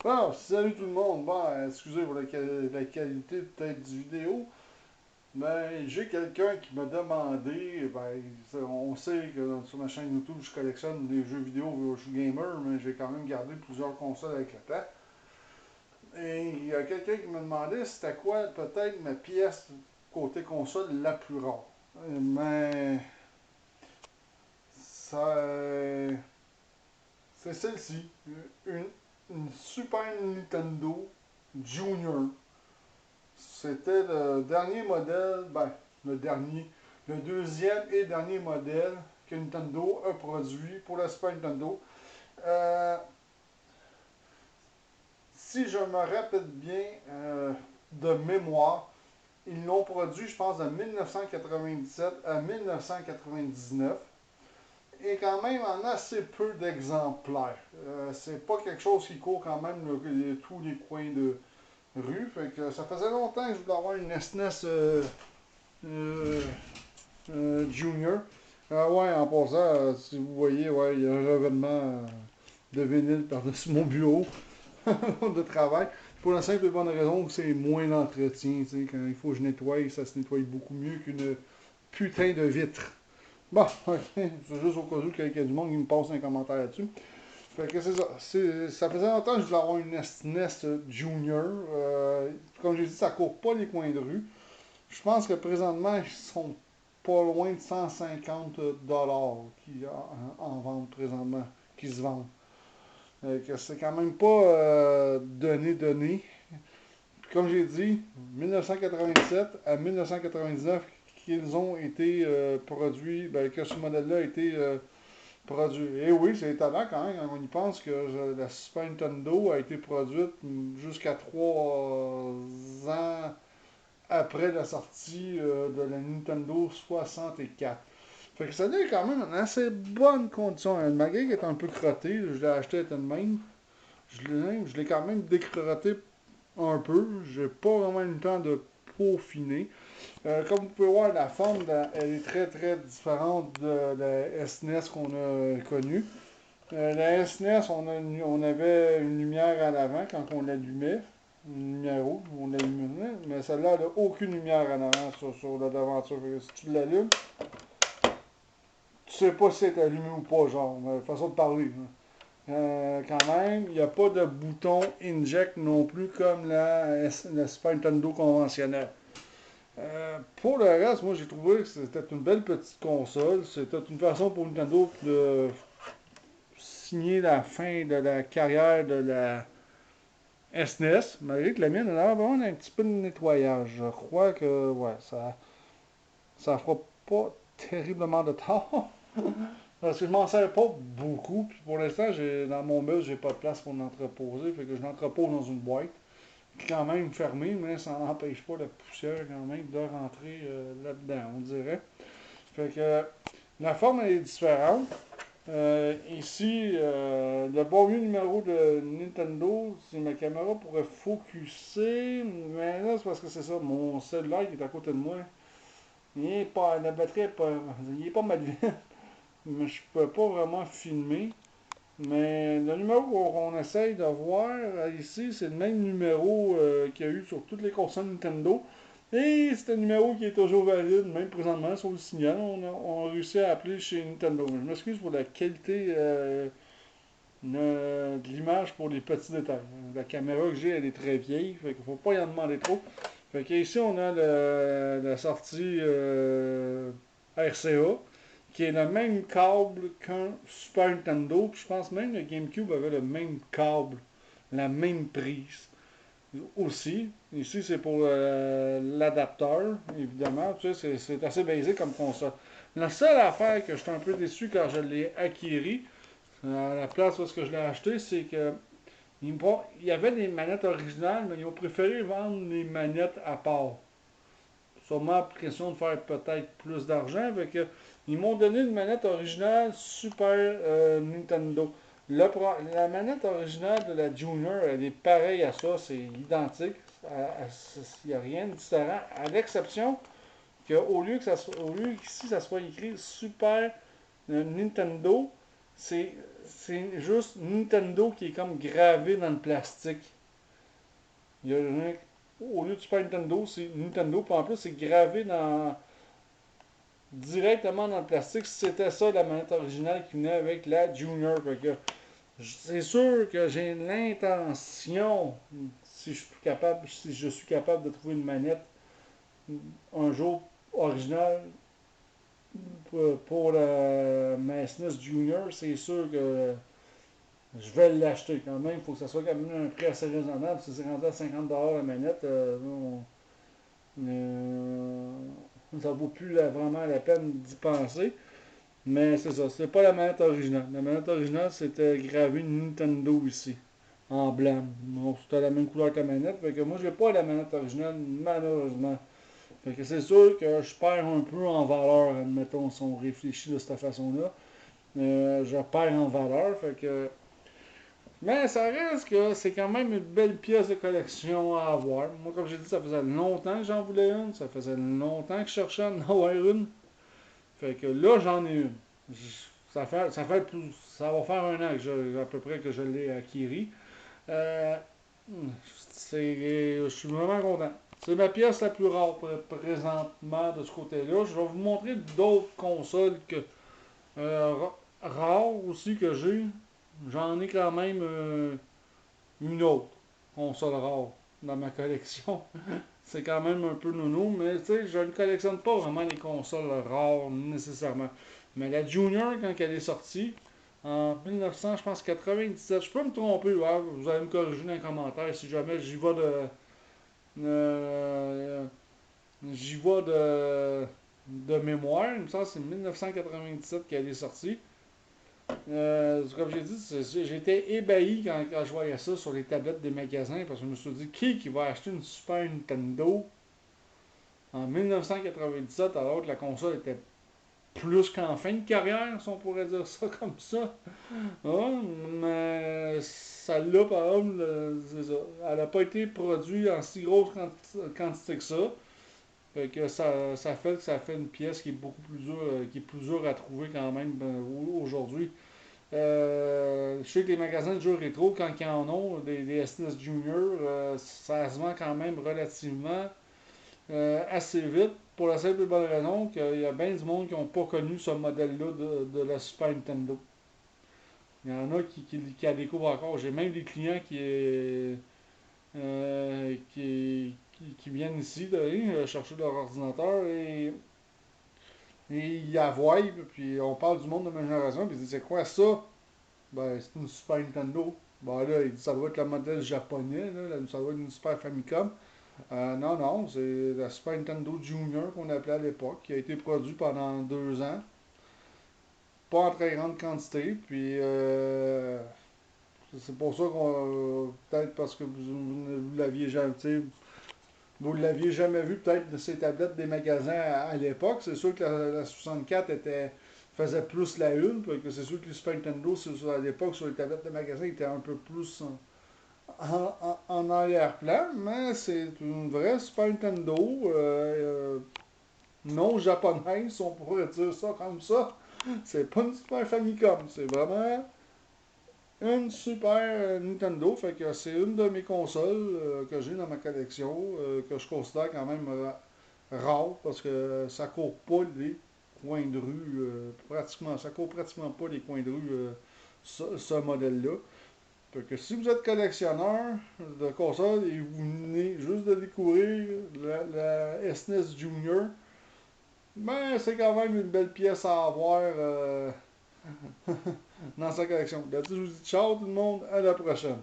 Bon, salut tout le monde. Bon, excusez pour la qualité peut-être du vidéo, mais j'ai quelqu'un qui m'a demandé, on sait que sur ma chaîne YouTube, je collectionne des jeux vidéo, je suis gamer, mais j'ai quand même gardé plusieurs consoles avec le temps. Et il y a quelqu'un qui m'a demandé c'était quoi peut-être ma pièce côté console la plus rare. Mais ça, c'est celle-ci, une, une Super Nintendo Junior. C'était le dernier modèle, le deuxième et dernier modèle que Nintendo a produit pour la Super Nintendo. Euh, si je me rappelle bien de mémoire, ils l'ont produit, je pense, de 1997 à 1999 et quand même en assez peu d'exemplaires. C'est pas quelque chose qui court quand même tous les coins de rue. Fait que ça faisait longtemps que je voulais avoir une SNES euh, Junior. Ah ouais, en passant, si vous voyez, ouais, il y a un revêtement de vinyle par-dessus mon bureau de travail. Pour la simple et bonne raison que c'est moins d'entretien. Quand il faut que je nettoie, ça se nettoie beaucoup mieux qu'une putain de vitre. Bon, ok, c'est juste au cas où qu'il y a du monde qui me passe un commentaire là-dessus. Fait que c'est ça. Ça faisait longtemps que je voulais avoir une SNES Junior. Comme j'ai dit, ça court pas les coins de rue. Je pense que présentement, ils sont pas loin de 150 dollars qui en vente présentement, qui se vendent. Que c'est quand même pas donné. Comme j'ai dit, 1987 à 1999 qu'ils ont été produits, que ce modèle-là a été produit. Et oui, c'est étonnant quand même, quand on y pense que la Super Nintendo a été produite jusqu'à 3 ans après la sortie de la Nintendo 64. Fait que ça donne quand même une assez bonne condition. Malgré qu'elle est un peu crottée, je l'ai acheté à une même. Je l'ai quand même décrotté un peu. J'ai pas vraiment eu le temps de peaufiner. Comme vous pouvez voir, la forme, elle est très très différente de la SNES qu'on a connue. La SNES, on avait une lumière à l'avant quand on l'allumait. Une lumière rouge, on l'allumait. Mais celle-là, elle n'a aucune lumière en avant sur la devanture. Si tu l'allumes, tu sais pas si c'est allumé ou pas, genre, façon de parler. Quand même, il n'y a pas de bouton inject non plus comme la Super Nintendo conventionnelle. Pour le reste, moi j'ai trouvé que c'était une belle petite console. C'était une façon pour Nintendo de signer la fin de la carrière de la SNES, malgré que la mienne elle a vraiment un petit peu de nettoyage. Je crois que ouais, ça fera pas terriblement de tort. Parce que je m'en sers pas beaucoup. Puis pour l'instant, dans mon bus, j'ai pas de place pour l'entreposer. Fait que je l'entrepose dans une boîte. Qui est quand même fermée, mais ça n'empêche pas la poussière quand même de rentrer là-dedans, on dirait. Fait que la forme elle est différente. Ici, le bon vieux numéro de Nintendo, si ma caméra pourrait focuser, mais là c'est parce que c'est ça, mon cellulaire qui est à côté de moi, la batterie est pas, il est pas mal vide, mais je peux pas vraiment filmer. Mais le numéro qu'on essaye de voir ici, c'est le même numéro qu'il y a eu sur toutes les consoles Nintendo. Et c'est un numéro qui est toujours valide, même présentement sur le signal. On a réussi à appeler chez Nintendo. Je m'excuse pour la qualité de l'image pour les petits détails. La caméra que j'ai, elle est très vieille, fait qu'il faut pas y en demander trop. Fait qu'ici, on a la sortie RCA, qui est le même câble qu'un Super Nintendo. Puis je pense même que le GameCube avait le même câble, la même prise aussi. Ici, c'est pour l'adapteur, évidemment. Tu sais, c'est assez basique comme console. La seule affaire que j'étais un peu déçu quand je l'ai acquéri, à la place où est-ce que je l'ai acheté, c'est que il y avait des manettes originales, mais ils ont préféré vendre les manettes à part. Sûrement question de faire peut-être plus d'argent. Fait que, ils m'ont donné une manette originale Super Nintendo. La manette originale de la Junior, elle est pareille à ça, c'est identique. Il n'y a rien de différent, à l'exception qu'au lieu qu'ici ça soit écrit Super Nintendo, c'est juste Nintendo qui est comme gravé dans le plastique. Il y a au lieu de Super Nintendo, c'est Nintendo, puis en plus c'est gravé directement dans le plastique. C'était ça la manette originale qui venait avec la Junior. C'est sûr que j'ai l'intention, si je suis capable de trouver une manette un jour originale pour ma SNES Junior, c'est sûr que je vais l'acheter quand même. Il faut que ça soit quand même un prix assez raisonnable. Si c'est rendu à 50$ la manette, ça vaut plus vraiment la peine d'y penser. Mais c'est ça, c'est pas la manette originale. La manette originale, c'était gravé Nintendo ici, en blanc. Donc, c'était la même couleur que la manette. Fait que moi, j'ai pas la manette originale, malheureusement. Fait que c'est sûr que je perds un peu en valeur, admettons, si on réfléchit de cette façon-là. Je perds en valeur, fait que... Mais ça reste que c'est quand même une belle pièce de collection à avoir. Moi, comme j'ai dit, ça faisait longtemps que j'en voulais une. Ça faisait longtemps que je cherchais à en avoir une. Fait que là, j'en ai une. Ça va faire un an que à peu près que je l'ai acquérie. Euh, je suis vraiment content. C'est ma pièce la plus rare présentement de ce côté-là. Je vais vous montrer d'autres consoles rares aussi que j'ai. J'en ai quand même une autre console rare dans ma collection. C'est quand même un peu nounou, mais tu sais, je ne collectionne pas vraiment les consoles rares nécessairement. Mais la Junior, quand elle est sortie, en 1900, je pense 97, je peux me tromper, ouais, vous allez me corriger dans les commentaires si jamais euh, j'y vais de mémoire. Il me semble que c'est 1997 qu'elle est sortie. Comme j'ai dit, j'étais ébahi quand je voyais ça sur les tablettes des magasins parce que je me suis dit, qui va acheter une Super Nintendo en 1997 alors que la console était plus qu'en fin de carrière, si on pourrait dire ça comme ça. Ah, mais ça l'a, par exemple, c'est ça. Elle n'a pas été produite en si grosse quantité que ça. Fait que ça fait une pièce qui est beaucoup plus dure, qui est plus dure à trouver quand même aujourd'hui. Je sais que les magasins de jeux rétro, quand ils en ont, des SNES Junior, ça se vend quand même relativement assez vite. Pour la simple et bonne raison qu'il y a bien du monde qui n'ont pas connu ce modèle-là de la Super Nintendo. Il y en a qui la découvrent encore. J'ai même des clients qui viennent ici chercher leur ordinateur et ils la voient, puis on parle du monde de ma génération, puis ils disent c'est quoi ça? Ben, c'est une Super Nintendo. Ben là, il dit ça doit être le modèle japonais, là, ça doit être une Super Famicom. Non, non, c'est la Super Nintendo Junior qu'on appelait à l'époque, qui a été produit pendant 2 ans. Pas en très grande quantité, puis c'est pour ça qu'on. Peut-être parce que vous l'aviez jamais, vous l'aviez jamais vu peut-être de ces tablettes des magasins à l'époque. C'est sûr que la 64 faisait plus la une, parce que c'est sûr que les Super Nintendo, à l'époque, sur les tablettes des magasins, étaient un peu plus en arrière-plan, mais c'est une vraie Super Nintendo, non japonaise, si on pourrait dire ça comme ça. C'est pas une Super Famicom, c'est vraiment une Super Nintendo. Fait que c'est une de mes consoles que j'ai dans ma collection, que je considère quand même rare, parce que ça court pas les coins de rue, pratiquement, ça court pratiquement pas les coins de rue, ce modèle-là. Fait que si vous êtes collectionneur de consoles et vous venez juste de découvrir la SNES Junior, ben c'est quand même une belle pièce à avoir dans sa collection. Là-dessus, je vous dis ciao tout le monde, à la prochaine.